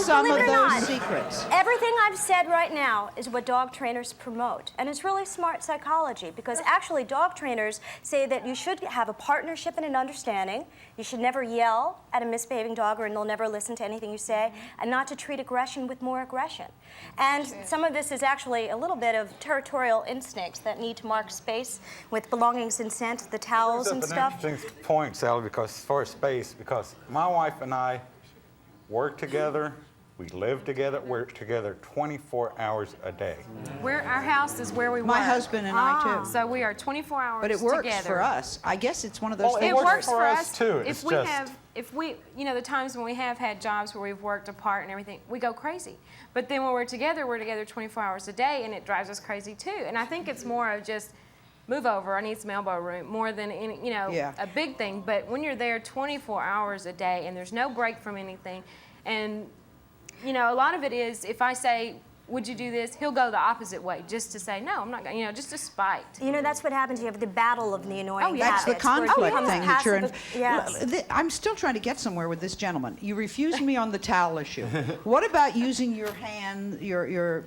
Speaker 2: some of those secrets.
Speaker 23: Everything I've said right now is what dog trainers promote, and it's really smart psychology, because actually dog trainers say that you should have a partnership and an understanding. You should never yell at a misbehaving dog, or they'll never listen to anything you say, and not to treat aggression with more aggression. And some of this is actually a little bit of territorial instincts that need to mark space with belongings and scent, the towels and stuff.
Speaker 24: An interesting point, Sally, because as far as space, because my wife and I work together, we live together, we're together 24 hours a day.
Speaker 4: Our house is where we work.
Speaker 2: My husband and I, too.
Speaker 4: So we are 24 hours
Speaker 2: But it works
Speaker 4: together.
Speaker 2: for us. I guess it's one of those things.
Speaker 4: It works for us
Speaker 24: too.
Speaker 4: If we have, the times when we have had jobs where we've worked apart and everything, we go crazy. But then when we're together 24 hours a day, and it drives us crazy too. And I think it's more of just move over, I need some elbow room, more than any, a big thing. But when you're there 24 hours a day and there's no break from anything, and a lot of it is, if I say, would you do this? He'll go the opposite way, just to say, no, I'm not going, just to spite.
Speaker 23: That's what happens. You have the battle of the annoying
Speaker 2: That's the conflict thing that you're in.
Speaker 23: Yes.
Speaker 2: I'm still trying to get somewhere with this gentleman. You refused me on the towel issue. What about using your hand, your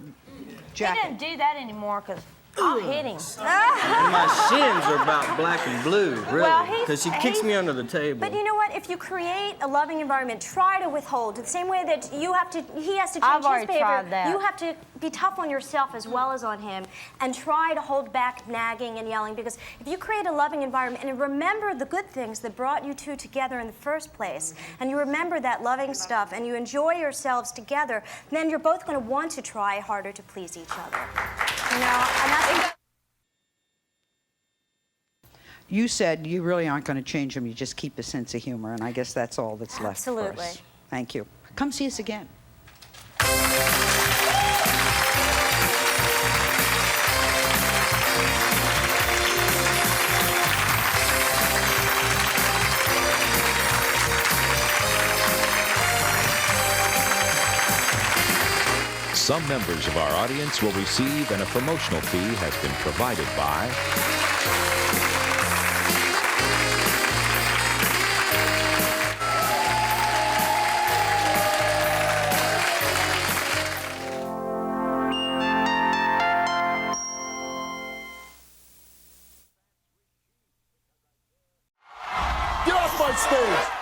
Speaker 2: jacket?
Speaker 3: He didn't do that anymore because I'll hit him.
Speaker 5: And my shins are about black and blue, really, because she kicks me under the table.
Speaker 23: But you know what? If you create a loving environment, try to withhold. The same way that he has to change his behavior. You have to be tough on yourself as well as on him, and try to hold back nagging and yelling. Because if you create a loving environment and remember the good things that brought you two together in the first place, and you remember that loving stuff, and you enjoy yourselves together, then you're both going to want to try harder to please each other. And that's
Speaker 2: you said you really aren't going to change them. You just keep a sense of humor, and I guess that's all that's left for
Speaker 23: Absolutely.
Speaker 2: us. Thank you. Come see us again.
Speaker 15: Some members of our audience will receive, and a promotional fee has been provided by
Speaker 14: Get off my stage!